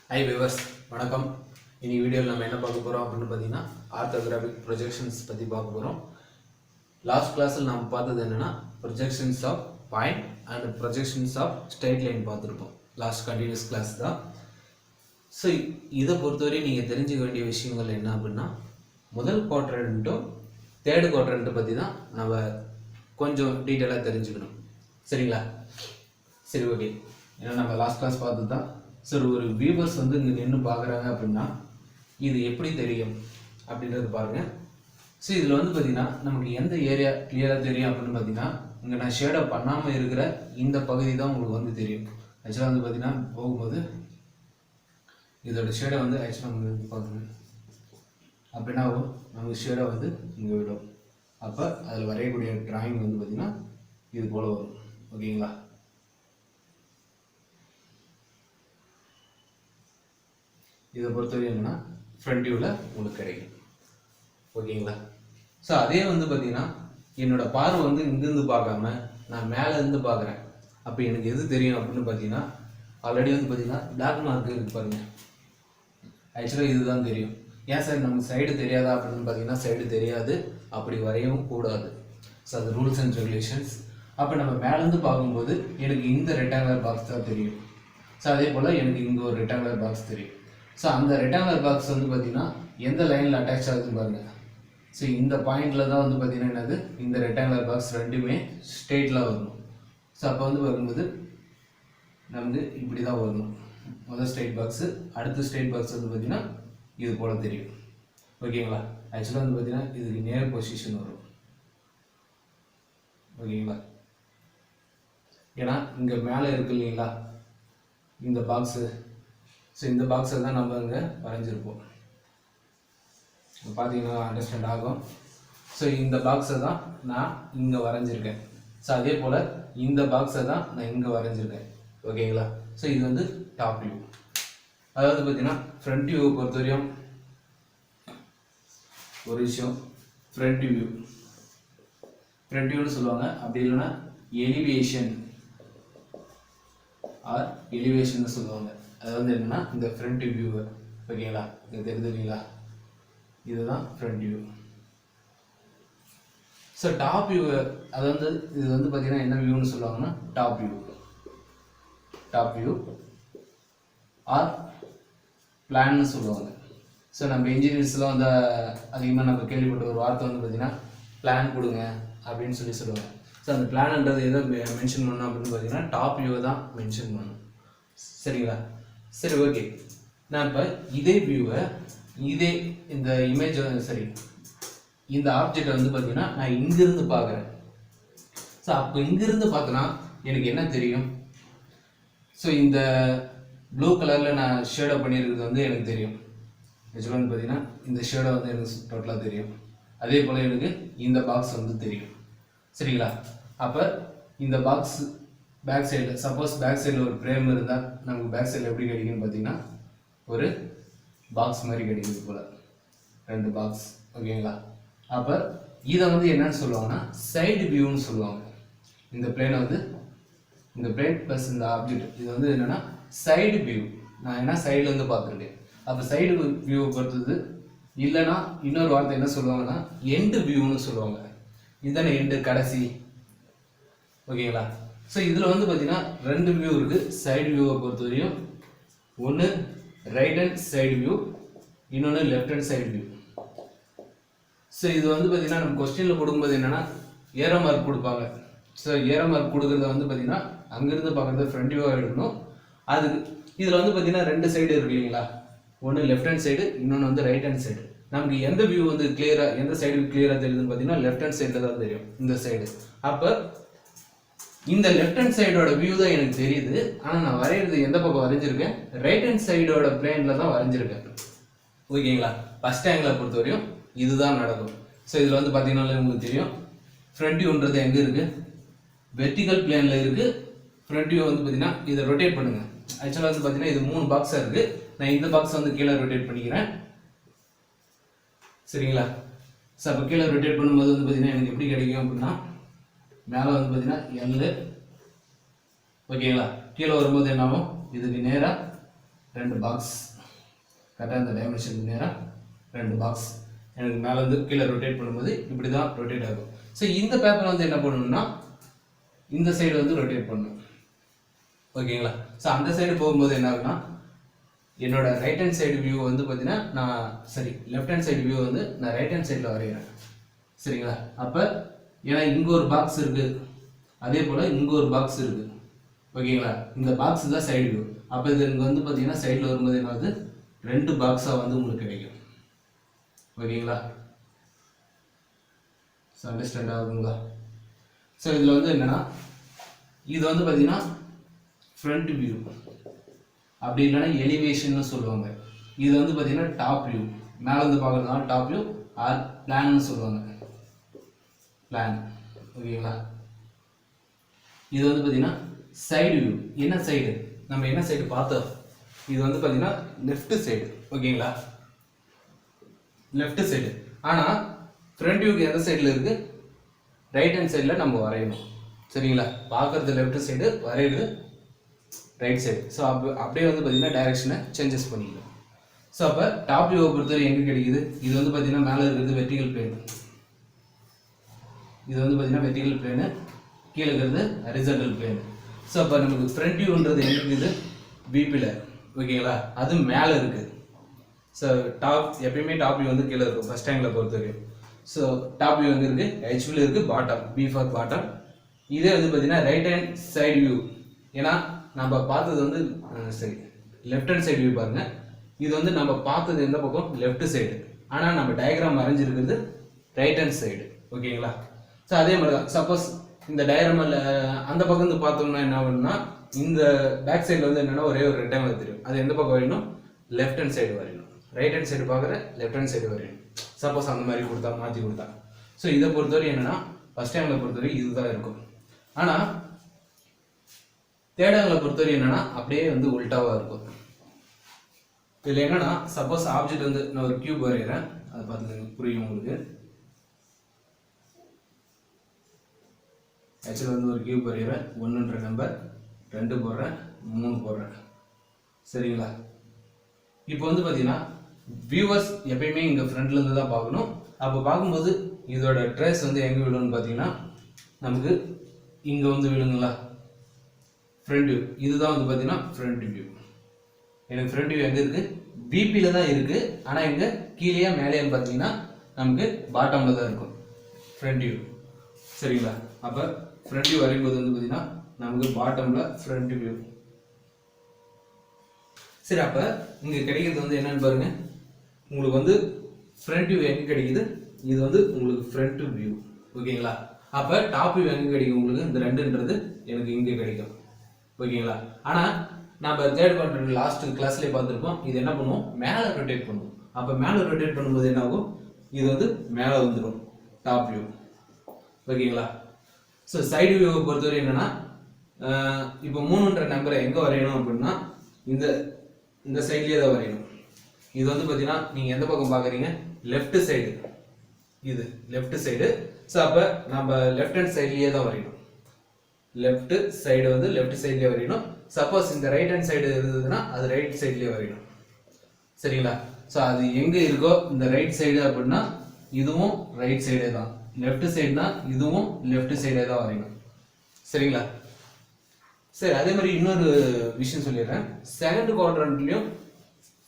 High viewers, வணக்கம். இன்னைக்கு வீடியோவில் நம்ம என்ன பார்க்க போகிறோம் அப்படின்னு பார்த்தீங்கன்னா ஆர்த்தோகிராஃபிக் ப்ரொஜெக்ஷன்ஸ் பற்றி பார்க்க போகிறோம். லாஸ்ட் கிளாஸில் நம்ம பார்த்தது என்னென்னா projections of point and projections of straight line பார்த்துருப்போம். லாஸ்ட் கண்டினியூஸ் கிளாஸ் தான். ஸோ இதை பொறுத்தவரை நீங்கள் தெரிஞ்சுக்க வேண்டிய விஷயங்கள் என்ன அப்படின்னா, முதல் குவாட்ரண்ட்டும் தேர்டு குவாட்ரண்ட்டை பற்றி தான் நம்ம கொஞ்சம் டீட்டெயிலாக தெரிஞ்சுக்கணும். சரிங்களா? சரி, ஓகே. ஏன்னா நம்ம லாஸ்ட் கிளாஸ் பார்த்து தான் சரி, ஒரு வியூவர்ஸ் வந்து இங்கே நின்று பார்க்குறாங்க அப்படின்னா இது எப்படி தெரியும் அப்படின்றது பாருங்கள். ஸோ இதில் வந்து பார்த்திங்கன்னா நமக்கு எந்த ஏரியா கிளியராக தெரியும் அப்படின்னு பார்த்தீங்கன்னா, இங்கே நான் ஷேடோ பண்ணாமல் இருக்கிற இந்த பகுதி தான் உங்களுக்கு வந்து தெரியும். ஆக்சுவலாக வந்து பார்த்திங்கன்னா போகும்போது இதோட ஷேடோ வந்து ஆக்சுவலாக நமக்கு வந்து பார்க்கணும் அப்படின்னா நமக்கு ஷேடோ வந்து இங்கே விடும். அப்போ அதில் வரையக்கூடிய டிராயிங் வந்து பார்த்திங்கன்னா இது போல் வரும். ஓகேங்களா? இதை பொறுத்தவரை என்னன்னா ஃப்ரண்ட் வியூவில் உங்களுக்கு கிடைக்கும். ஓகேங்களா? ஸோ அதே வந்து பார்த்தீங்கன்னா என்னோட பார்வை வந்து இங்கேருந்து பார்க்காம நான் மேலே இருந்து பார்க்குறேன். அப்போ எனக்கு எது தெரியும் அப்படின்னு பார்த்தீங்கன்னா, ஆல்ரெடி வந்து பார்த்தீங்கன்னா பிளாக் மார்க் இருக்கு பாருங்க. ஆக்சுவலாக இதுதான் தெரியும். ஏன் சார் நமக்கு சைடு தெரியாதா அப்படின்னு பார்த்தீங்கன்னா, சைடு தெரியாது, அப்படி வரையவும் கூடாது. ஸோ அது ரூல்ஸ் அண்ட் ரெகுலேஷன்ஸ். அப்போ நம்ம மேலேருந்து பார்க்கும்போது எனக்கு இந்த ரெக்டாங்குலர் பாக்ஸ் தான் தெரியும். ஸோ அதே போல் எனக்கு இங்கே ஒரு ரெக்டாங்குலர் பாக்ஸ் தெரியும். ஸோ அந்த ரெக்டாங்குலர் பாக்ஸ் வந்து பார்த்தீங்கன்னா எந்த லைனில் அட்டாச் ஆகுதுன்னு பாருங்கள். ஸோ இந்த பாயிண்டில் தான் வந்து பார்த்தீங்கன்னா என்னது, இந்த ரெக்டாங்குலர் பாக்ஸ் ரெண்டுமே ஸ்ட்ரெயிட்டில் வரணும். ஸோ அப்போ வந்து வரும்போது நமக்கு இப்படி தான் வரணும். முதல் ஸ்ட்ரெயிட் பாக்ஸு, அடுத்த ஸ்ட்ரெயிட் பாக்ஸ் வந்து பார்த்தீங்கன்னா இது போல் தெரியும். ஓகேங்களா? ஆக்சுவலாக வந்து பார்த்தீங்கன்னா இதுக்கு நேர் பொசிஷன் வரும். ஓகேங்களா? ஏன்னா இங்கே மேலே இருக்கு இல்லைங்களா இந்த பாக்ஸு. ஸோ இந்த பாக்ஸை தான் நம்ம இங்கே வரைஞ்சிருப்போம். பார்த்தீங்கன்னா அண்டர்ஸ்டாண்ட் ஆகும். ஸோ இந்த பாக்ஸை தான் நான் இங்கே வரைஞ்சிருக்கேன். ஸோ அதே போல் இந்த பாக்ஸை தான் நான் இங்கே வரைஞ்சிருக்கேன். ஓகேங்களா? ஸோ இது வந்து டாப் வியூ. அதாவது பார்த்தீங்கன்னா ஃப்ரண்ட் வியூவை பொறுத்தவரையும் ஒரு விஷயம், ஃப்ரண்ட் வியூன்னு சொல்லுவாங்க. அப்படி இல்லைன்னா எலிவேஷன் ஆர் எலிவேஷன் சொல்லுவாங்க. அது வந்து என்னன்னா இந்த ஃப்ரண்ட் வியூவை. ஓகேங்களா? இது தெரிஞ்சுங்களா? இதுதான் front view. So top view, அது வந்து இது வந்து பார்த்தீங்கன்னா என்ன வியூன்னு சொல்லுவாங்கன்னா டாப் வியூ ஆர் பிளான்னு சொல்லுவாங்க. ஸோ நம்ம இன்ஜினியர்ஸ்லாம் வந்து அதிகமாக நம்ம கேள்விப்பட்ட ஒரு வார்த்தை வந்து பார்த்தீங்கன்னா பிளான் கொடுங்க அப்படின்னு சொல்லுவாங்க. ஸோ அந்த பிளான்ன்றது எதை மென்ஷன் பண்ணணும் அப்படின்னு பார்த்தீங்கன்னா டாப் வியூவை தான் மென்ஷன் பண்ணணும். சரிங்களா? சரி, ஓகே. நான் இப்போ இதே வியூவை, இதே இந்த இமேஜ் சரி இந்த ஆப்ஜெக்டை வந்து பார்த்தீங்கன்னா நான் இங்கிருந்து பார்க்குறேன். ஸோ அப்போ இங்கிருந்து பார்த்தோன்னா எனக்கு என்ன தெரியும்? ஸோ இந்த ப்ளூ கலரில் நான் ஷேடோ பண்ணியிருக்கிறது வந்து எனக்கு தெரியும். ஆக்சுவலாக வந்து பார்த்தீங்கன்னா இந்த ஷேடோ வந்து எனக்கு டோட்டலாக தெரியும். அதே போல் எனக்கு இந்த பாக்ஸ் வந்து தெரியும். சரிங்களா? அப்போ இந்த பாக்ஸ் பேக் சைடில், சப்போஸ் பேக் சைடில் ஒரு ஃப்ரேம் இருந்தால் நமக்கு பேக் சைடில் எப்படி கிடைக்குன்னு பார்த்தீங்கன்னா ஒரு பாக்ஸ் மாதிரி கிடைக்குது போல், ரெண்டு பாக்ஸ். ஓகேங்களா? அப்போ இதை வந்து என்னன்னு சொல்லுவாங்கன்னா சைடு வியூன்னு சொல்லுவாங்க. இந்த பிளேனை வந்து இந்த பிளேன் ப்ளஸ் இந்த ஆப்ஜெக்ட் இது வந்து என்னென்னா சைடு வியூ. நான் என்ன சைட்லேருந்து பார்த்துருக்கேன். அப்போ சைடு வியூவை பொறுத்தது. இல்லைன்னா இன்னொரு வார்த்தை என்ன சொல்லுவாங்கன்னா எண்டு வியூன்னு சொல்லுவாங்க. இதுதானே எண்டு, கடைசி. ஓகேங்களா? ஸோ இதில் வந்து பார்த்தீங்கன்னா ரெண்டு வியூ இருக்குது சைடு வியூவை பொறுத்தவரையும். ஒன்று ரைட் ஹேண்ட் சைடு வியூ, இன்னொன்று left hand side view. So இது வந்து பார்த்தீங்கன்னா நம்ம கொஸ்டினில் கொடுக்கும்போது என்னென்னா ஏரோ மார்க் கொடுப்பாங்க. ஸோ ஏரோ மார்க் கொடுக்குறத வந்து பார்த்தீங்கன்னா அங்கேருந்து பார்க்குறது ஃப்ரண்ட் வியூவாக எடுக்கணும். அதுக்கு இதில் வந்து பார்த்தீங்கன்னா ரெண்டு சைடு இருக்கு இல்லைங்களா, ஒன்று லெஃப்ட் ஹேண்ட் சைடு, இன்னொன்று வந்து ரைட் ஹேண்ட் சைடு. நமக்கு எந்த வியூ வந்து கிளியராக, எந்த சைடு கிளியராக தெரியுதுன்னு பார்த்தீங்கன்னா லெஃப்ட் ஹேண்ட் சைடில் தான் தெரியும், இந்த சைடு. அப்போ இந்த லெஃப்ட் ஹேண்ட் சைடோட வியூ தான் எனக்கு தெரியுது. ஆனால் நான் வரைகிறது எந்த பக்கம் வரைஞ்சிருக்கேன்? ரைட் ஹேண்ட் சைடோட பிளேனில் தான் வரைஞ்சிருக்கேன். ஓகேங்களா? ஃபர்ஸ்ட் ஆங்கிளை பொறுத்தவரையும் இதுதான் நடக்கும். ஸோ இதில் வந்து பார்த்தீங்கன்னா உங்களுக்கு தெரியும் ஃப்ரண்ட் வியூன்றது எங்கே இருக்குது, வெர்டிகல் பிளேனில் இருக்குது. ஃப்ரண்ட் வியூ வந்து பார்த்தீங்கன்னா இதை ரொட்டேட் பண்ணுங்கள். ஆக்சுவலாக வந்து பார்த்தீங்கன்னா இது 3 பாக்ஸாக இருக்குது. நான் இந்த பாக்ஸ் வந்து கீழே ரொட்டேட் பண்ணிக்கிறேன். சரிங்களா? ஸோ அப்போ கீழே ரொட்டேட் பண்ணும்போது வந்து பார்த்தீங்கன்னா எனக்கு எப்படி கிடைக்கும் அப்படின்னா மேலே வந்து பார்த்தீங்கன்னா எல். ஓகேங்களா? கீழே வரும்போது என்ன ஆகும், இதுக்கு நேராக 2 பாக்ஸ் கரெக்டாக இந்த டைமென்ஷன் நேராக 2 பாக்ஸ் எனக்கு மேலே வந்து கீழே ரொட்டேட் பண்ணும்போது இப்படி தான் ரொட்டேட் ஆகும். ஸோ இந்த பேப்பர் வந்து என்ன பண்ணணும்னா இந்த சைடு வந்து ரொட்டேட் பண்ணணும். ஓகேங்களா? ஸோ அந்த சைடு போகும்போது என்ன ஆகுனா என்னோட ரைட் ஹேண்ட் சைடு வியூ வந்து பார்த்தீங்கன்னா லெஃப்ட் ஹேண்ட் சைடு வியூ வந்து நான் ரைட் ஹேண்ட் சைடில் வரைகிறேன். சரிங்களா? அப்போ ஏன்னா இங்கே ஒரு பாக்ஸ் இருக்குது, அதே போல் இங்கே ஒரு பாக்ஸ் இருக்குது. ஓகேங்களா? இந்த பாக்ஸ் தான் சைடு வியூ. அப்போ இது இங்கே வந்து பார்த்தீங்கன்னா சைடில் வரும்போது என்ன ஆகுது, 2 பாக்ஸாக வந்து உங்களுக்கு கிடைக்கும். ஓகேங்களா? So understand ஆகுதுங்களா? ஸோ இதில் வந்து என்னென்னா இது வந்து பார்த்தீங்கன்னா ஃப்ரண்ட் வியூ, அப்படி இல்லைன்னா எலிவேஷன் சொல்லுவாங்க. இது வந்து பார்த்தீங்கன்னா டாப் வியூ, மேலே வந்து பார்க்குறதுனால டாப் வியூ ஆர் பிளான்னு சொல்லுவாங்க. பிளான். ஓகேங்களா? இது வந்து பார்த்தீங்கன்னா சைடு வியூ. என்ன சைடு, நம்ம என்ன சைடு பார்த்தோம், இது வந்து பார்த்தீங்கன்னா லெஃப்ட் சைடு. ஓகேங்களா? Left side. ஆனால் ஃப்ரண்ட் வியூக்கு எந்த சைடில் இருக்குது, ரைட் ஹேண்ட் சைடில் நம்ம வரையணும். சரிங்களா? பார்க்குறது லெஃப்ட் சைடு, வரைகிறது ரைட் சைடு. ஸோ அப்படியே வந்து பார்த்தீங்கன்னா டைரக்ஷனை சேஞ்சஸ் பண்ணிக்கலாம். ஸோ அப்போ டாப் வியூவை பொறுத்தவரை எங்கே கிடைக்குது, இது வந்து பார்த்தீங்கன்னா மேலே இருக்கிறது வெர்டிகல் பிளேன், இது வந்து பார்த்தீங்கன்னா வெர்டிகல் பிளேனு, கீழே இருக்கிறது ஹரிசாண்டல் பிளேன். ஸோ அப்போ நமக்கு ஃப்ரண்ட் வியூன்றது எங்கே இருக்குது, பிபியில். ஓகேங்களா? அது மேலே இருக்குது. ஸோ எப்பயுமே டாப் வியூ வந்து கீழே இருக்கும் ஃபர்ஸ்ட் ஆங்கிளில் பொறுத்தவரைக்கும். ஸோ டாப் வியூ வந்து இருக்குது, ஹெச்வியில் இருக்குது, பாட்டம், பி ஃபார் பாட்டம். இதே வந்து பார்த்தீங்கன்னா ரைட் ஹேண்ட் சைடு வியூ. ஏன்னா நம்ம பார்த்தது வந்து லெஃப்ட் ஹேண்ட் சைடு வியூ பாருங்கள். இது வந்து நம்ம பார்த்தது எந்த பக்கம், லெஃப்ட் சைடு. ஆனால் நம்ம டயக்ராம் வரைஞ்சிருக்கிறது ரைட் ஹேண்ட் சைடு. ஓகேங்களா? ஸோ அதே மாதிரி தான், சப்போஸ் இந்த டயக்ராமில் அந்த பக்கம் வந்து பார்த்தோம்னா என்ன ஆகும்னா, இந்த பேக் சைடில் வந்து என்னென்னா ஒரே ஒரு ரெக்டாங்கிள் தெரியும். அது எந்த பக்கம் வரையணும், லெஃப்ட் ஹேண்ட் சைடு வரையணும். ரைட் ஹேண்ட் சைடு பார்க்குற லெஃப்ட் ஹேண்ட் சைடு வரையணும். சப்போஸ் அந்த மாதிரி கொடுத்தா, மாற்றி கொடுத்தா. ஸோ இதை பொறுத்தவரை என்னென்னா ஃபஸ்ட் ஆங்கிளை பொறுத்தவரை இதுதான் இருக்கும். ஆனால் தேர்ட் ஆங்கிளை பொறுத்தவரை என்னென்னா அப்படியே வந்து உல்டாவாக இருக்கும். இதில் என்னென்னா சப்போஸ் ஆப்ஜெக்ட் வந்து நான் ஒரு கியூப் வரைகிறேன், அதை பார்த்துக்கங்க, புரியும் உங்களுக்கு. ஆக்சுவலாக வந்து ஒரு கியூப் வரைகிறேன், 1ன்ற நம்பர், 2 போடுறேன், 3 போடுறேன். சரிங்களா? இப்போ வந்து பார்த்தீங்கன்னா வியூவர்ஸ் எப்பயுமே இங்கே ஃப்ரண்ட்லேருந்து தான் பார்க்கணும். அப்போ பார்க்கும்போது இதோட ட்ரேஸ் வந்து எங்கே விழுன்னு பார்த்தீங்கன்னா நமக்கு இங்கே வந்து விழுங்களா, ஃப்ரண்ட் வியூ. இதுதான் வந்து பார்த்தீங்கன்னா ஃப்ரண்ட் வியூ. எனக்கு ஃப்ரண்ட் வியூ எங்கே இருக்குது, பிபியில் தான் இருக்குது. ஆனால் எங்கே கீழே மேலேன்னு பார்த்தீங்கன்னா நமக்கு பாட்டமில் தான் இருக்கும் ஃப்ரண்ட் வியூ. சரிங்களா? அப்போ ஃப்ரண்ட் வியூ வரையும்போது வந்து பார்த்தீங்கன்னா நமக்கு பாட்டமில் ஃப்ரண்ட் வியூ. சரி, அப்போ இங்கே கிடைக்கிறது வந்து என்னன்னு பாருங்க, உங்களுக்கு வந்து ஃப்ரண்ட் வியூ எங்கே கிடைக்குது, இது வந்து உங்களுக்கு ஃப்ரண்ட் வியூ. ஓகேங்களா? அப்போ டாப் வியூ எங்கே கிடைக்கும் உங்களுக்கு, இந்த 2ன்றது எனக்கு இங்கே கிடைக்கும். ஓகேங்களா? ஆனால் நம்ம தேர்ட் குவாட்ரண்ட் லாஸ்ட் கிளாஸ்லேயே பார்த்துருப்போம், இது என்ன பண்ணுவோம், மேலே ரொட்டேட் பண்ணுவோம். அப்போ மேலே ரொட்டேட் பண்ணும்போது என்ன ஆகும், இது வந்து மேலே வந்துடும் டாப் வியூ. ஓகேங்களா? ஸோ சைடு வியூவை பொறுத்தவரை என்னென்னா, இப்போ 3ன்ற நம்பரை எங்கே வரையணும் அப்படின்னா இந்த சைட்லேயே தான் வரையணும். இது வந்து பார்த்தீங்கன்னா நீங்கள் எந்த பக்கம் பார்க்குறீங்க, லெஃப்ட் சைடு. இது லெஃப்ட் சைடு. ஸோ அப்போ நம்ம லெஃப்ட் ஹேண்ட் சைட்லேயே தான் வரையணும். லெஃப்ட் சைடு வந்து லெஃப்ட் சைட்லேயே வரையணும். சப்போஸ் இந்த ரைட் ஹேண்ட் சைடு இருந்ததுன்னா அது ரைட் சைட்லேயே வரையணும். சரிங்களா? ஸோ அது எங்கே இருக்கோ இந்த ரைட் சைடு அப்படின்னா இதுவும் ரைட் சைடே தான், லெஃப்ட் சைடுனா இதுவும் லெஃப்ட் சைடே தான் வரையணும். சரிங்களா? சரி, அதே மாதிரி இன்னொரு விஷயம் சொல்லிடுறேன். செகண்ட் குவாட்ரண்ட்லையும்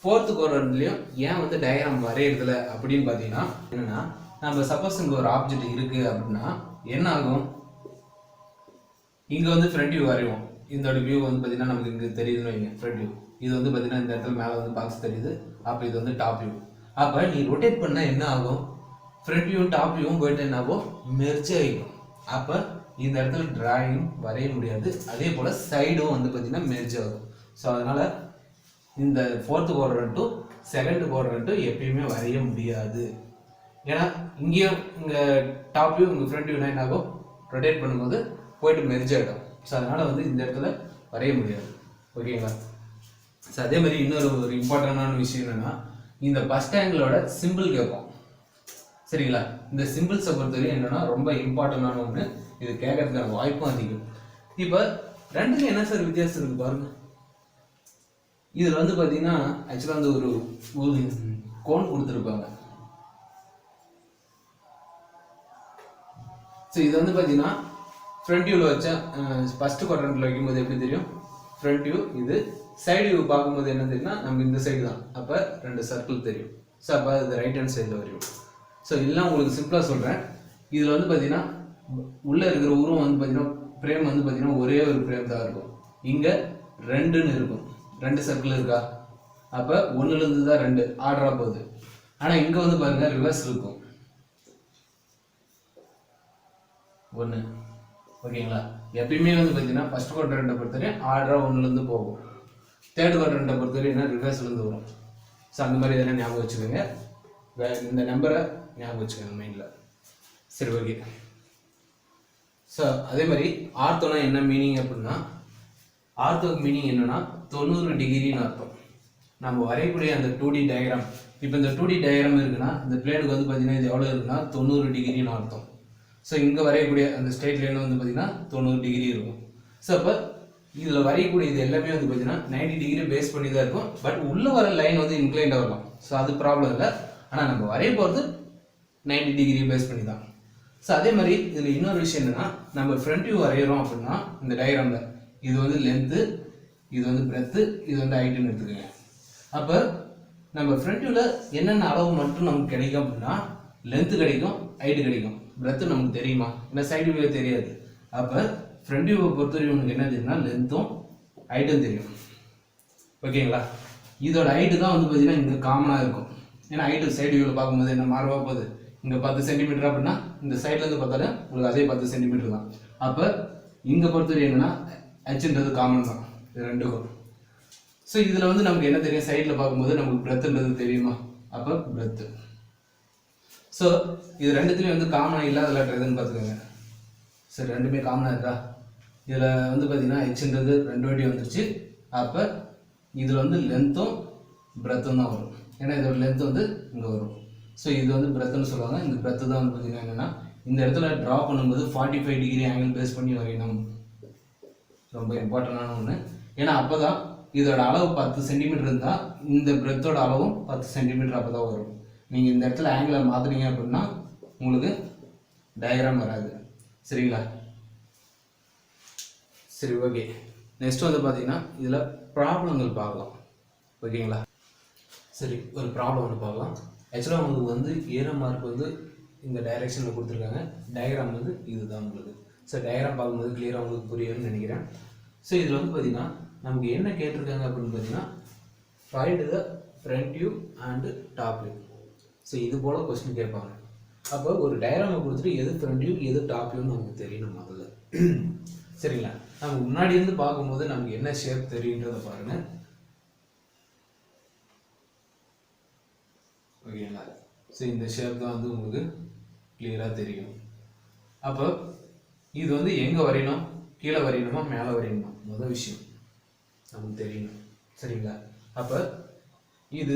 ஃபோர்த் குவாட்ரண்ட்லையும் ஏன் வந்து டயக்ராம் வரையறதில்ல அப்படின்னு பார்த்தீங்கன்னா என்னன்னா, நம்ம சப்போஸ் இங்கே ஒரு ஆப்ஜெக்ட் இருக்கு அப்படின்னா என்ன ஆகும், இங்கே வந்து ஃப்ரண்ட் வியூ வரைவோம். இதோட வியூ வந்து பார்த்தீங்கன்னா நமக்கு இங்கே தெரியுதுன்னு வைங்க, ஃப்ரண்ட் வியூ. இது வந்து பார்த்தீங்கன்னா இந்த இடத்துல மேலே வந்து பாக்ஸ் தெரியுது. அப்போ இது வந்து டாப் வியூ. அப்போ நீ ரொட்டேட் பண்ணால் என்ன ஆகும், ஃப்ரண்ட் வியூவும் டாப் வியூவும் போயிட்டு என்ன ஆகும், மெர்ஜ் ஆகிடும். அப்போ இந்த இடத்துல டிராயிங் வரைய முடியாது. அதே போல் சைடும் வந்து பார்த்தீங்கன்னா மெர்ஜ் ஆகும். ஸோ அதனால் இந்த ஃபோர்த் குவாட்ரண்ட்டும் செகண்ட் குவாட்ரண்ட்டும் எப்பயுமே வரைய முடியாது. ஏன்னா இங்கேயும் இங்கே டாப் வியூ இங்கே ஃப்ரண்ட் வியூனா என்ன ஆகும், ரொட்டேட் பண்ணும்போது போயிட்டு மெர்ஜ் ஆகிடும். ஸோ அதனால் வந்து இந்த இடத்துல வரைய முடியாது. ஓகேங்களா? ஸோ அதே மாதிரி இன்னொரு இம்பார்ட்டண்டான விஷயம் என்னென்னா, இந்த ஃபர்ஸ்ட் ஆங்கிளோட சிம்பிள் கேட்போம். சரிங்களா? இந்த சிம்பிள்ஸை பொறுத்தவரை என்னென்னா ரொம்ப இம்பார்ட்டண்டான ஒன்று. இது கேட்கறதுக்கான வாய்ப்பும் அதிகம். இப்போ ரெண்டுக்கும் என்ன சார் வித்தியாசம் இருக்குது பாருங்க. இதில் வந்து பார்த்தீங்கன்னா ஆக்சுவலாக வந்து ஒரு கோன் கொடுத்துருப்பாங்க. ஸோ இது வந்து பார்த்தீங்கன்னா ஃப்ரண்ட் வியூவில் வச்சா ஃபஸ்ட்டு குவாட்ரண்ட்டில் வைக்கும்போது எப்படி தெரியும்? Front view. இது சைடு வியூ பார்க்கும்போது என்ன தெரியும்னா நம்ம இந்த சைடு தான். அப்போ 2 சர்க்கிள் தெரியும். ஸோ அப்போ அது ரைட் ஹேண்ட் சைடில் வரும். ஸோ இதெல்லாம் உங்களுக்கு சிம்பிளாக சொல்கிறேன். இதில் வந்து பார்த்தீங்கன்னா உள்ளே இருக்கிற உருவம் வந்து பார்த்தீங்கன்னா ஃப்ரேம் வந்து பார்த்தீங்கன்னா ஒரே ஒரு ஃப்ரேம் தான் இருக்கும். இங்கே 2ன்னு இருக்கும். 2 சர்க்கிள் இருக்கா? அப்போ 1லேருந்து தான் 2 ஆர்டராக போகுது. ஆனால் இங்கே வந்து பாருங்கள் ரிவர்ஸ் இருக்கும். 1. ஓகேங்களா? எப்பயுமே வந்து பார்த்தீங்கன்னா ஃபர்ஸ்ட் குவாட்ரண்ட்டை பொறுத்தவரையும் ஆர்டராக 1லேருந்து போகும். தேர்ட் குவாட்ரண்ட்டை பொறுத்தவரை என்ன ரிவர்ஸ்லேருந்து வரும். ஸோ அந்த மாதிரி இதெல்லாம் ஞாபகம் வச்சுக்கோங்க. இந்த நம்பரை ஞாபகம் வச்சுக்கோங்க மைண்டில். சரி, ஓகே. ஸோ அதே மாதிரி ஆர்த்தோனா என்ன மீனிங் அப்படின்னா, ஆர்த்தோக்கு மீனிங் என்னன்னா 90 டிகிரின்னு அர்த்தம். நம்ம வரையக்கூடிய அந்த 2D டயக்ராம், இப்போ இந்த 2D டயக்ராம் இருக்குன்னா இந்த பிளேனுக்கு வந்து பார்த்தீங்கன்னா இது எவ்வளோ இருக்குன்னா 90 டிகிரின்னு அர்த்தம். ஸோ இங்கே வரையக்கூடிய அந்த ஸ்ட்ரெயிட் லைன் வந்து பார்த்தீங்கன்னா 90 டிகிரி இருக்கும். ஸோ அப்போ இதில் வரையக்கூடிய இது எல்லாமே வந்து பார்த்தீங்கன்னா 90 டிகிரி பேஸ் பண்ணி தான் இருக்கும். பட் உள்ளே வர லைன் வந்து இன்க்ளைண்டாக வரலாம். ஸோ அது ப்ராப்ளம் இல்லை. ஆனால் நம்ம வரைய போகிறது 90 டிகிரி பேஸ் பண்ணி தான். ஸோ அதே மாதிரி இதில் இன்னொரு விஷயம் என்னென்னா, நம்ம ஃப்ரண்ட் வியூ வரைகிறோம் அப்படின்னா இந்த டயக்ராமில் இது வந்து லென்த்து, இது வந்து பிரெத்து, இது வந்து ஹைட்டுன்னு எடுத்துக்கோங்க. அப்போ நம்ம ஃப்ரண்ட் வியூவில் என்னென்ன அளவு மட்டும் நமக்கு கிடைக்கும் அப்படின்னா லென்த்து கிடைக்கும், ஹைட்டு கிடைக்கும். பிரெத்து நமக்கு தெரியுமா? ஏன்னா சைடு வியூவே தெரியாது. அப்போ ஃப்ரண்ட் வியூவை பொறுத்தவரைக்கும் உங்களுக்கு என்ன தெரியும்னா லென்த்தும் ஹைட்டும் தெரியும். ஓகேங்களா? இதோட ஹைட்டு தான் வந்து பார்த்தீங்கன்னா இங்கே காமனாக இருக்கும். ஏன்னா ஹைட்டு சைடு வியூவில் பார்க்கும்போது என்ன மாறவா போகுது? இங்கே 10 சென்டிமீட்டர் அப்படின்னா இந்த சைட்லேருந்து பார்த்தாலும் உங்களுக்கு அதே 10 சென்டிமீட்டர் தான். அப்போ இங்கே பொறுத்தவரை என்னென்னா ஹெச்ன்றது காமன் தான் இது ரெண்டுக்கும். ஸோ இதில் வந்து நமக்கு என்ன தெரியும்? சைடில் பார்க்கும்போது நமக்கு பிரெத்துன்றது தெரியுமா? அப்போ பிரெத்து. ஸோ இது ரெண்டுத்துலேயும் வந்து காமனாக இல்லாத லெட்டர் எதுன்னு பார்த்துக்கோங்க. சரி, ரெண்டுமே காமனாக இருக்கா? இதில் வந்து பார்த்தீங்கன்னா ஹெச்ன்றது 2 வாட்டி வந்துருச்சு. அப்போ இதில் வந்து லென்த்தும் பிரெத்தும் தான் வரும். ஏன்னா இதோட லென்த் வந்து இங்கே வரும். ஸோ இது வந்து பிரெத்துன்னு சொல்லுவாங்க. இந்த பிரெத்து தான் வந்து பார்த்தீங்கன்னா என்னென்னா இந்த இடத்துல ட்ரா பண்ணும்போது 45 டிகிரி ஆங்கிள் பேஸ் பண்ணி வரையணும். ரொம்ப இம்பார்ட்டண்டான ஒன்று. ஏன்னா அப்போ தான் இதோட அளவு 10 சென்டிமீட்டர் இருந்தால் இந்த பிரெத்தோட அளவும் 10 சென்டிமீட்டர் அப்போ தான் வரும். நீங்கள் இந்த இடத்துல ஆங்கிளை மாற்றுறீங்க அப்படின்னா உங்களுக்கு டயக்ராம் வராது. சரிங்களா? சரி, ஓகே. நெக்ஸ்ட் வந்து பார்த்தீங்கன்னா இதில் ப்ராப்ளங்கள் பார்க்கலாம். ஓகேங்களா? சரி, ஒரு ப்ராப்ளம் ஒன்று பார்க்கலாம். ஆக்சுவலாக உங்களுக்கு வந்து ஏற மார்க் வந்து இந்த டைரெக்ஷனில் கொடுத்துருக்காங்க. டயக்ராம் வந்து இதுதான் உங்களுக்கு. ஸோ டயக்ராம் பார்க்கும்போது கிளியராக உங்களுக்கு புரியும்னு நினைக்கிறேன். ஸோ இதில் வந்து பார்த்தீங்கன்னா நமக்கு என்ன கேட்டிருக்காங்க அப்படின்னு பார்த்தீங்கன்னா find the front view and top view. So இது போல் கொஸ்டின் கேட்பாங்க. அப்போ ஒரு டயக்ராமை கொடுத்துட்டு எது ஃப்ரண்ட் வியூ எது டாப் வியூன்னு நமக்கு தெரியணும் முதல்ல. சரிங்களா? நம்ம முன்னாடி இருந்து பார்க்கும்போது நமக்கு என்ன ஷேப் தெரியுன்றதை பாருங்கள். ஓகேங்களா? ஸோ இந்த ஷேப் தான் வந்து உங்களுக்கு கிளியராக தெரியும். அப்போ இது வந்து எங்கே வரையணும்? கீழே வரையணுமா மேலே வரையணுமா? முதல் விஷயம் நமக்கு தெரியணும். சரிங்களா? அப்போ இது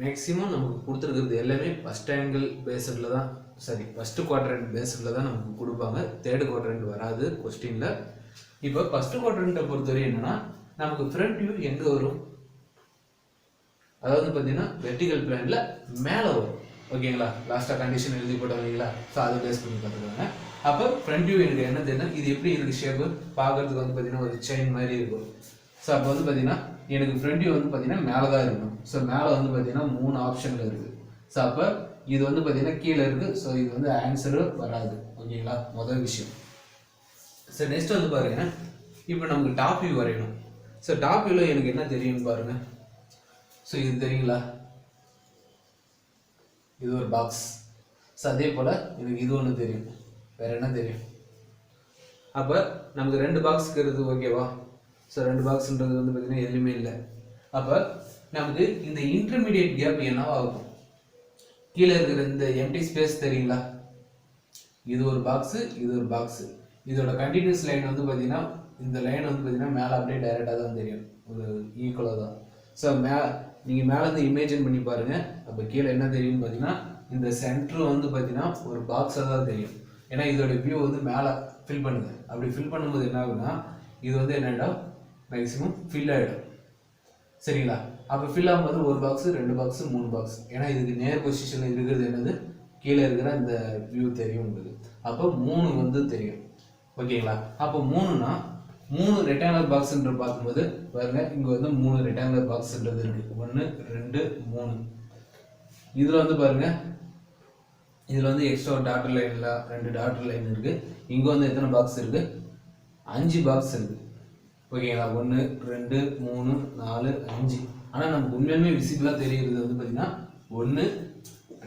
மேக்ஸிமம் நமக்கு கொடுத்துருக்கிறது எல்லாமே ஃபஸ்ட் ஆங்கிள் பேஸில் தான், சரி ஃபஸ்ட்டு குவாட்ரண்ட் பேஸில் தான் நமக்கு கொடுப்பாங்க. தேர்டு குவாட்ரண்ட் வராது கொஸ்டினில். இப்போ ஃபஸ்ட்டு குவாட்ரண்ட்டை பொறுத்தவரை என்னென்னா நமக்கு ஃப்ரண்ட் வியூ எங்கே வரும்? அதாவது பார்த்தீங்கன்னா வெர்டிகல் பிளானில் மேலே வரும். ஓகேங்களா? லாஸ்ட்டாக கண்டிஷன் எழுதி போட்டோம். ஸோ அதை பேஸ் பண்ணி பார்த்துக்கோங்க. அப்போ ஃப்ரண்ட் வியூ எனக்கு என்ன தெரியுன்னா இது எப்படி இருக்குது ஷேப்பு பார்க்குறதுக்கு வந்து பார்த்தீங்கன்னா ஒரு செயின் மாதிரி இருக்கும். ஸோ அப்போ வந்து பார்த்தீங்கன்னா எனக்கு ஃப்ரண்ட் வியூ வந்து பார்த்தீங்கன்னா மேலே தான் இருக்கணும். ஸோ மேலே வந்து பார்த்தீங்கன்னா 3 ஆப்ஷனில் இருக்குது. ஸோ அப்போ இது வந்து பார்த்தீங்கன்னா கீழே இருக்குது. ஸோ இது வந்து ஆன்சரு வராது. ஓகேங்களா? முதல் விஷயம். ஸோ நெக்ஸ்ட் வந்து பாருங்கள், இப்போ நமக்கு டாப் வியூ வரையணும். ஸோ டாப் வியூவில் எனக்கு என்ன தெரியும்னு பாருங்கள். ஸோ இது தெரியுங்களா? இது ஒரு பாக்ஸ். ஸோ அதே போல் எனக்கு இது ஒன்று தெரியும். வேறு என்ன தெரியும்? அப்போ நமக்கு 2 பாக்ஸ் இருக்கிறது ஓகேவா? ஸோ 2 பாக்ஸ்ன்றது வந்து பார்த்தீங்கன்னா எதுவுமே இல்லை. அப்போ நமக்கு இந்த இன்டர்மீடியட் கேப் என்னவா இருக்கும்? கீழே இருக்கிற இந்த எம்டி ஸ்பேஸ் தெரியுங்களா? இது ஒரு பாக்ஸு, இது ஒரு பாக்ஸு. இதோட கண்டினியூஸ் லைன் வந்து பார்த்தீங்கன்னா இந்த லைன் வந்து பார்த்தீங்கன்னா மேலே அப்படியே டைரெக்டாக தான் தெரியும், ஒரு ஈக்குவலாக தான். ஸோ நீங்கள் மேலேருந்து இமேஜின் பண்ணி பாருங்கள். அப்போ கீழே என்ன தெரியும்னு பார்த்தீங்கன்னா இந்த சென்ட்ரு வந்து பார்த்தீங்கன்னா ஒரு பாக்ஸாக தான் தெரியும். ஏன்னா இதோட வியூ வந்து மேலே ஃபில் பண்ணுது. அப்படி ஃபில் பண்ணும்போது என்ன ஆகுதுன்னா இது வந்து என்னென்னா மேக்ஸிமம் ஃபில் ஆகிடும். சரிங்களா? அப்போ ஃபில் ஆகும்போது ஒரு பாக்ஸ், 2 பாக்ஸ், 3 பாக்ஸ். ஏன்னா இதுக்கு நேர் பொசிஷனில் இருக்கிறது என்னது, கீழே இருக்கிற இந்த வியூ தெரியும் உங்களுக்கு. அப்போ 3 வந்து தெரியும். ஓகேங்களா? அப்போ 3னா 3 ரெக்டாங்குலர் பாக்ஸ்ன்ற பார்க்கும்போது பாருங்க, இங்கே வந்து 3 ரெக்டாங்குலர் பாக்ஸ்ன்றது இருக்கு. 1 2 3. இதில் வந்து பாருங்க, இதில் வந்து எக்ஸ்ட்ரா டாட்டர் லைனில் 2 டாட்டர் லைன் இருக்கு. இங்கே வந்து எத்தனை பாக்ஸ் இருக்கு? 5 பாக்ஸ் இருக்கு. ஓகேங்களா? 1 2 3 4 5. ஆனால் நமக்கு உண்மையுமே விசிபிளாக தெரிகிறது வந்து பார்த்தீங்கன்னா 1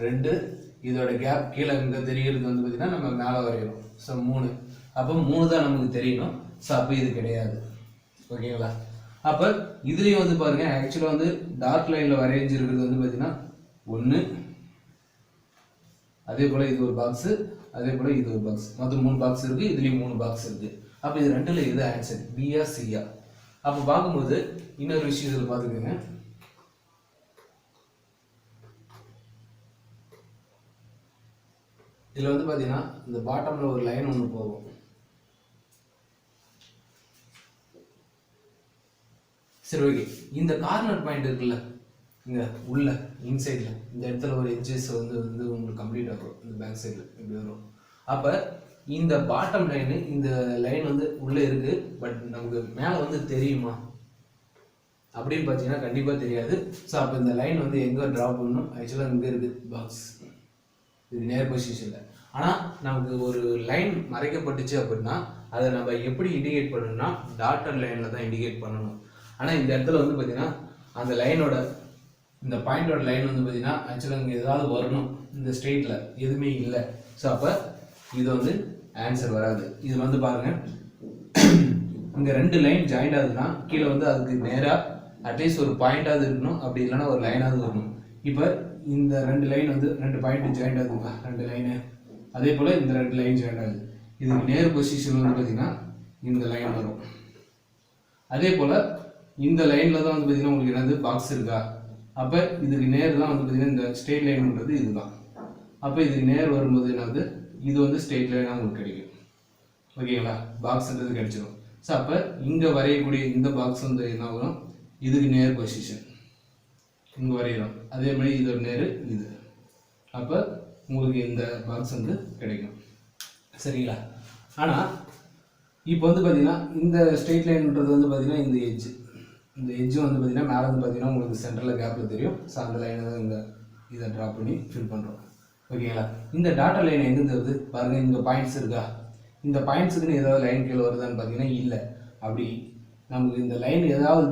2, இதோட கேப் கீழே இங்கே தெரிகிறது வந்து பார்த்தீங்கன்னா நம்ம மேலே வரையணும். ஸோ 3. அப்போ 3 தான் நமக்கு தெரியணும். ஸோ அப்போ இது கிடையாது. ஓகேங்களா? அப்போ இதுலேயும் வந்து பாருங்க, ஆக்சுவலாக வந்து டார்க் லைனில் வரைஞ்சிருக்கிறது வந்து பார்த்தீங்கன்னா 1, அதே போல் இது ஒரு பாக்ஸு, அதே போல் இது ஒரு பாக்ஸ். மொத்தம் 3 பாக்ஸ் இருக்குது. இதுலேயும் 3 பாக்ஸ் இருக்குது. அப்போ இது ரெண்டில் எது ஆன்சர், பியா சியா? அப்போ பார்க்கும்போது இன்னொரு விஷயம் இதில் பார்த்துக்கோங்க. இதில் வந்து பார்த்தீங்கன்னா இந்த பாட்டமில் ஒரு லைன் ஒன்று போகும். சரி, ஓகே. இந்த கார்னர் பாயிண்ட் இருக்குல்ல, இங்கே உள்ள இன்சைடில் இந்த இடத்துல ஒரு எட்ஜஸ் வந்து உங்களுக்கு கம்ப்ளீட் ஆகும். இந்த பேக் சைடில் இப்படி வரும். அப்போ இந்த பாட்டம் லைனு, இந்த லைன் வந்து உள்ளே இருக்குது. பட் நமக்கு மேலே வந்து தெரியுமா அப்படின்னு பார்த்தீங்கன்னா கண்டிப்பாக தெரியாது. ஸோ அப்போ இந்த லைன் வந்து எங்கே ட்ரா பண்ணணும்? ஆக்சுவலாக இங்கே இருக்குது பாக்ஸ், இது நேர் பொசிஷனில். ஆனால் நமக்கு ஒரு லைன் மறைக்கப்பட்டுச்சு அப்படின்னா அதை நம்ம எப்படி இண்டிகேட் பண்ணணும்னா டாட்டர் லைனில் தான் இண்டிகேட் பண்ணணும். ஆனால் இந்த இடத்துல வந்து பார்த்தீங்கன்னா அந்த லைனோட, இந்த பாயிண்டோட லைன் வந்து பார்த்தீங்கன்னா ஆக்சுவலாக இங்கே ஏதாவது வரணும். இந்த ஸ்ட்ரெயிட்டில் எதுவுமே இல்லை. ஸோ அப்போ இது வந்து ஆன்சர் வராது. இதில் வந்து பாருங்கள், இங்கே 2 லைன் ஜாயிண்ட் ஆகுதுன்னா கீழே வந்து அதுக்கு நேராக அட்லீஸ்ட் ஒரு பாயிண்டாவது இருக்கணும். அப்படி இல்லைன்னா ஒரு லைனாவது வரணும். இப்போ இந்த 2 லைன் வந்து 2 பாயிண்ட் ஜாயிண்ட் ஆகுதுங்களா, 2 லைனு. அதே போல் இந்த 2 லைன் ஜாயிண்ட் ஆகுது. இதுக்கு நேர் பொசிஷன் வந்து பார்த்தீங்கன்னா இந்த லைன் வரும். அதே போல் இந்த லைனில் தான் வந்து பார்த்தீங்கன்னா உங்களுக்கு என்னது பாக்ஸ் இருக்கா. அப்போ இதுக்கு நேர் தான் வந்து பார்த்தீங்கன்னா இந்த ஸ்ட்ரெயிட் லைன்ன்றது இதுதான். அப்போ இதுக்கு நேர் வரும்போது என்னது, இது வந்து ஸ்ட்ரெயிட் லைனாக உங்களுக்கு கிடைக்கும். ஓகேங்களா? பாக்ஸ்ன்றது கிடைச்சிடும். ஸோ அப்போ இங்கே வரையக்கூடிய இந்த பாக்ஸ் வந்து என்ன வரும், இதுக்கு நேர் பொசிஷன் இங்கே வரைகிறோம். அதே மாதிரி இதோட நேர் இது. அப்போ உங்களுக்கு இந்த பாக்ஸ் வந்து கிடைக்கும். சரிங்களா? ஆனால் இப்போ வந்து பார்த்தீங்கன்னா இந்த ஸ்ட்ரெயிட் லைன்ன்றது வந்து பார்த்தீங்கன்னா இந்த எட்ஜ், இந்த எட்ஜு வந்து பார்த்தீங்கன்னா மேலே வந்து பார்த்தீங்கன்னா உங்களுக்கு சென்டரில் கேப்பில் தெரியும். ஸோ அந்த லைனை தான் இந்த இதை ட்ரா பண்ணி ஃபில் பண்ணுறோம். ஓகேங்களா? இந்த டாட்டர் லைன் எங்கேருந்து வருது பாருங்கள், இங்கே பாயிண்ட்ஸ் இருக்கா. இந்த பாயிண்ட்ஸுக்குன்னு ஏதாவது லைன் கீழே வருதான்னு பார்த்தீங்கன்னா இல்லை. அப்படி நமக்கு இந்த லைன் ஏதாவது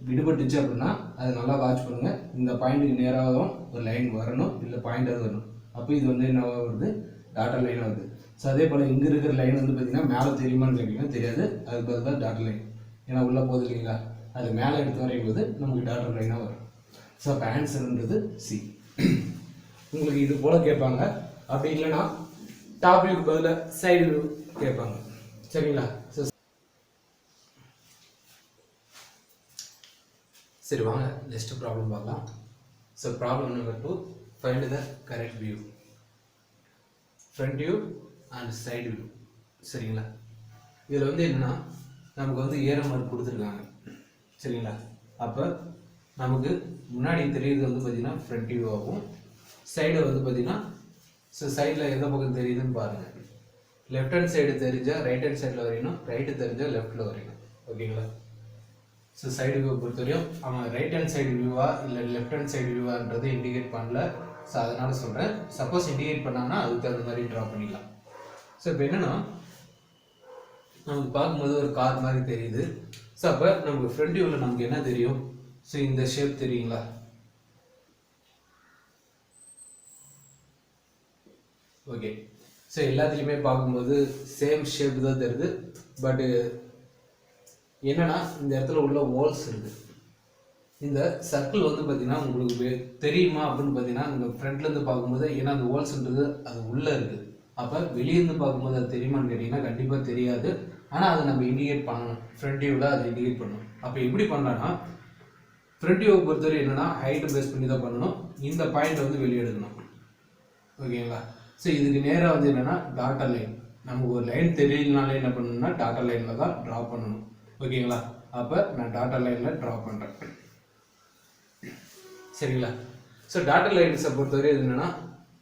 விடுபட்டுச்சு அப்படின்னா அதை நல்லா வாட்ச் பண்ணுங்கள். இந்த பாயிண்ட்டுக்கு நேராகவும் ஒரு லைன் வரணும், இல்லை பாயிண்டாவது வரணும். அப்போ இது வந்து என்ன வருது, டாட்டர் லைனாக வருது. ஸோ அதே போல் இங்கே இருக்கிற லைன் வந்து பார்த்தீங்கன்னா மேலே தெரியுமான்னு கேட்டிங்கன்னா தெரியாது. அதுக்கு பதிலாக டாட்டர் லைன், ஏன்னா உள்ளே போகுது இல்லைங்களா, அது மேலே எடுத்து வரையும் போது நமக்கு டாட்டர் லைனாக வரும். ஸோ அப்போ ஆன்சர்ன்றது சி. உங்களுக்கு இது போல் கேட்பாங்க. அப்படி இல்லைன்னா டாப் வியூக்கு பதிலாக சைடு வியூ கேட்பாங்க. சரிங்களா? சரி, வாங்க நெக்ஸ்ட் ப்ராப்ளம் பார்க்கலாம். So problem number 2, find the correct view, front view and side view. சரிங்களா? இதில் வந்து என்னென்னா நமக்கு வந்து ஏற மார்க் கொடுத்துருக்காங்க. சரிங்களா? அப்போ நமக்கு முன்னாடி தெரியுது வந்து பார்த்திங்கன்னா ஃப்ரண்ட் வியூ ஆகும். சைடு வந்து பார்த்திங்கன்னா, ஸோ சைடில் எந்த பக்கம் தெரியுதுன்னு பாருங்கள். லெஃப்ட் ஹேண்ட் சைடு தெரிஞ்சால் ரைட் ஹேண்ட் சைடில் வரையணும், ரைட்டு தெரிஞ்சால் லெஃப்ட்டில் வரையணும். ஓகேங்களா? ஸோ சைடு வியூ பொறுத்தவரையும் அவன் ரைட் ஹேண்ட் சைடு வியூவா இல்லை லெஃப்ட் ஹேண்ட் சைடு வியூவான்றது இண்டிகேட் பண்ணல. ஸோ அதனால் சொல்கிறேன். சப்போஸ் இண்டிகேட் பண்ணாங்கன்னா அதுக்கு தகுந்த மாதிரி ட்ரா பண்ணிக்கலாம். ஸோ இப்போ என்னென்னா நமக்கு பார்க்கும்போது ஒரு கார் மாதிரி தெரியுது. ஸோ அப்போ நமக்கு ஃப்ரண்ட் வியூவில் நமக்கு என்ன தெரியும், ஸோ இந்த ஷேப் தெரியுங்களா, ஓகே. ஸோ எல்லாத்துலேயுமே பார்க்கும்போது சேம் ஷேப் தான் தெரியுது. பட்டு என்னென்னா இந்த இடத்துல உள்ள ஹோல்ஸ் இருக்குது. இந்த சர்க்கிள் வந்து பார்த்திங்கன்னா உங்களுக்கு தெரியுமா அப்படின்னு பார்த்தீங்கன்னா இந்த ஃப்ரண்ட்லேருந்து பார்க்கும்போது, ஏன்னா அந்த ஹோல்ஸ்ன்றது அது உள்ளே இருக்குது. அப்போ வெளியேருந்து பார்க்கும்போது அது தெரியுமான்னு கேட்டிங்கன்னா கண்டிப்பாக தெரியாது. ஆனால் அதை நம்ம இண்டிகேட் பண்ணணும், ஃப்ரண்ட் வியூவில் அதை இண்டிகேட் பண்ணணும். அப்போ எப்படி பண்ணலான்னா ஃப்ரண்ட் வியூவை பொறுத்தவரை என்னென்னா ஹைட்டு பேஸ் பண்ணி தான் பண்ணணும். இந்த பாயிண்ட் வந்து வெளியே எடுக்கணும். ஓகேங்களா? ஸோ இதுக்கு நேராக வந்து என்னென்னா டாட்டர் லைன், நமக்கு ஒரு லைன் தெரியலனாலே என்ன பண்ணணும்னா டாட்டர் லைனில் தான் ட்ரா பண்ணணும். ஓகேங்களா? அப்போ நான் டாட்டர் லைனில் ட்ரா பண்ணுறேன். சரிங்களா? ஸோ டாட்டர் லைன்ஸை பொறுத்தவரை என்னன்னா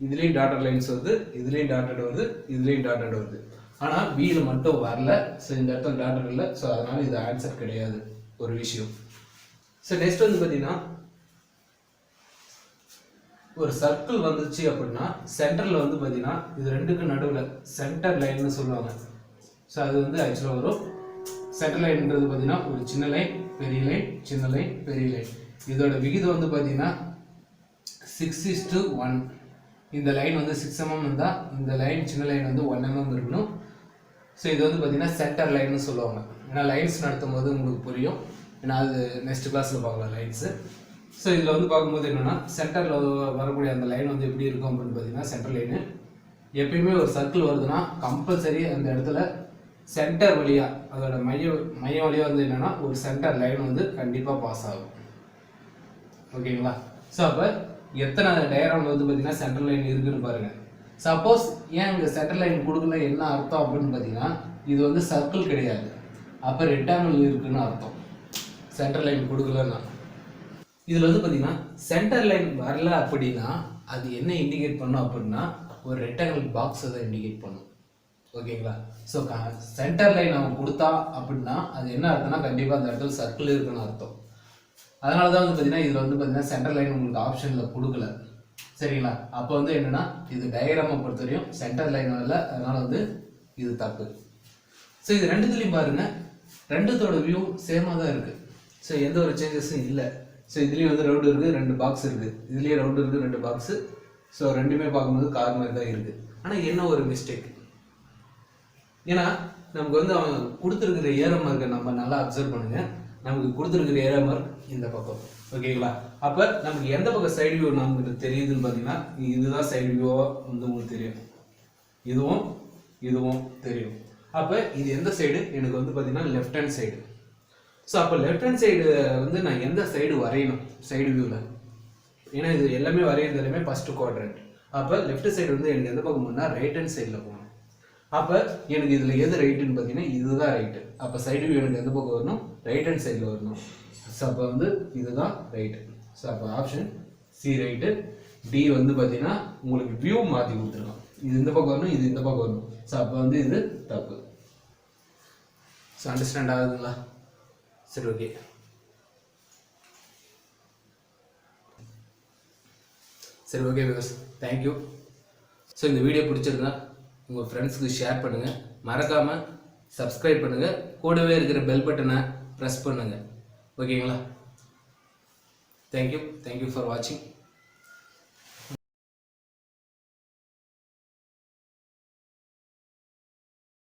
இதுலேயும் டாட்டர் லைன்ஸ் வருது, இதுலேயும் டாட்டட் வருது, இதுலேயும் டாட்டட் வருது. ஆனால் பியில் மட்டும் வரல. ஸோ இந்த இடத்துல டாட்டர் இல்லை. ஸோ அதனால இது ஆன்சர் கிடையாது ஒரு விஷயம். ஸோ நெக்ஸ்ட் வந்து பார்த்தீங்கன்னா ஒரு சர்க்கிள் வந்துச்சு அப்படின்னா சென்டரில் வந்து பார்த்தீங்கன்னா இது ரெண்டுக்கு நடுவில் சென்டர் லைன்னு சொல்லுவாங்க. ஸோ அது வந்து ஆக்சுவலாக வரும். சென்டர் லைன்ன்றது பார்த்தீங்கன்னா ஒரு சின்ன லைன், பெரிய லைன், சின்ன லைன், பெரிய லைன். இதோட விகிதம் வந்து பார்த்தீங்கன்னா 6:1. இந்த லைன் வந்து 6 mm இருந்தால் இந்த லைன் சின்ன லைன் வந்து 1 mm இருக்கணும். ஸோ இது வந்து பார்த்தீங்கன்னா சென்டர் லைன்னு சொல்லுவாங்க. ஏன்னா லைன்ஸ் நடத்தும் போது உங்களுக்கு புரியும். ஏன்னா அது நெக்ஸ்ட் கிளாஸில் பார்க்கலாம் லைன்ஸு. ஸோ இதில் வந்து பார்க்கும்போது என்னென்னா சென்டரில் வரக்கூடிய அந்த லைன் வந்து எப்படி இருக்கும் அப்படின்னு பார்த்தீங்கன்னா சென்டர் லைனு எப்பயுமே ஒரு சர்க்கிள் வருதுன்னா கம்பல்சரி அந்த இடத்துல சென்டர் வழியாக அதோட மையம் வழியாக வந்து என்னென்னா ஒரு சென்டர் லைன் வந்து கண்டிப்பாக பாஸ் ஆகும். ஓகேங்களா? ஸோ அப்போ எத்தனை டயக்ராமில் வந்து பார்த்தீங்கன்னா சென்டர் லைன் இருக்குன்னு பாருங்கள். சப்போஸ் ஏன் இங்கே சென்டர் லைன் கொடுக்கல என்ன அர்த்தம் அப்படின்னு பார்த்தீங்கன்னா இது வந்து சர்க்கிள் கிடையாது, அப்போ ரெக்டாங்கிள் இருக்குன்னு அர்த்தம். சென்டர் லைன் கொடுக்கலன்னா இதில் வந்து பார்த்தீங்கன்னா சென்டர் லைன் வரல அப்படின்னா அது என்ன இண்டிகேட் பண்ணும் அப்படின்னா ஒரு ரெக்டாங்கிள் பாக்ஸை தான் இண்டிகேட் பண்ணும். ஓகேங்களா? ஸோ சென்டர் லைன் அவன் கொடுத்தா அப்படின்னா அது என்ன அர்த்தம்னா கண்டிப்பாக அந்த இடத்துல சர்க்கிள் இருக்குன்னு அர்த்தம். அதனால தான் வந்து பார்த்தீங்கன்னா இதில் வந்து பார்த்தீங்கன்னா சென்டர் லைன் உங்களுக்கு ஆப்ஷனில் கொடுக்கல. சரிங்களா? அப்போ வந்து என்னென்னா இது டயக்ராமை பொறுத்தவரையும் சென்டர் லைன் வரல, அதனால வந்து இது தப்பு. ஸோ இது ரெண்டுத்துலேயும் பாருங்கள், ரெண்டுத்தோட வியூ சேமாக தான் இருக்குது. ஸோ எந்த ஒரு சேஞ்சஸும் இல்லை. ஸோ இதுலேயும் வந்து ரவுண்டு இருக்குது, 2 பாக்ஸ் இருக்குது, இதுலேயும் ரவுண்டு இருக்குது, 2 பாக்ஸு. ஸோ ரெண்டுமே பார்க்கும்போது கார் மாதிரி தான் இருக்குது. ஆனால் என்ன ஒரு மிஸ்டேக், ஏன்னா நமக்கு வந்து அவன் கொடுத்துருக்கிற ஏரோ மார்க்கை நம்ம நல்லா அப்சர்வ் பண்ணுங்க. நமக்கு கொடுத்துருக்கிற ஏரோ மார்க் இந்த பக்கம். ஓகேங்களா? அப்போ நமக்கு எந்த பக்கம் சைடு வியூ நமக்கு தெரியுதுன்னு பார்த்தீங்கன்னா இதுதான் சைடு வியூவாக வந்து உங்களுக்கு தெரியும், இதுவும் இதுவும் தெரியும். அப்போ இது எந்த சைடு எனக்கு வந்து பார்த்தீங்கன்னா லெஃப்ட் ஹேண்ட் சைடு. ஸோ அப்போ லெஃப்ட் ஹேண்ட் சைடு வந்து நான் எந்த சைடு வரையணும் சைடு வியூவில், ஏன்னா இது எல்லாமே வரைகிறது எல்லாமே ஃபஸ்ட்டு குவாட்ரண்ட். அப்போ லெஃப்ட் சைடு வந்து எனக்கு எந்த பக்கம் போனால் ரைட் ஹேண்ட் சைடில் போகணும். அப்போ எனக்கு இதில் எது ரைட்டுன்னு பார்த்தீங்கன்னா இதுதான் ரைட்டு. அப்போ சைடு வியூ எனக்கு எந்த பக்கம் வரணும், ரைட் ஹேண்ட் சைடில் வரணும். ஸோ அப்போ வந்து இதுதான் ரைட்டு. ஸோ அப்போ ஆப்ஷன் சி ரைட்டு. டி வந்து பார்த்தீங்கன்னா உங்களுக்கு வியூ மாற்றி கொடுத்துருக்கோம், இது இந்த பக்கம் வரணும், இது இந்த பக்கம் வரணும். ஸோ அப்போ வந்து இது தப்பு. ஸோ அண்டர்ஸ்டாண்ட் ஆகுதுங்களா? சரி, ஓகே. சரி, ஓகே வியூவர்ஸ், தேங்க்யூ. ஸோ இந்த வீடியோ பிடிச்சிருந்தா உங்கள் ஃப்ரெண்ட்ஸுக்கு ஷேர் பண்ணுங்கள், மறக்காமல் சப்ஸ்கிரைப் பண்ணுங்கள், கூடவே இருக்கிற பெல் பட்டனை ப்ரெஸ் பண்ணுங்கள். ஓகேங்களா? தேங்க்யூ ஃபார் வாட்சிங்.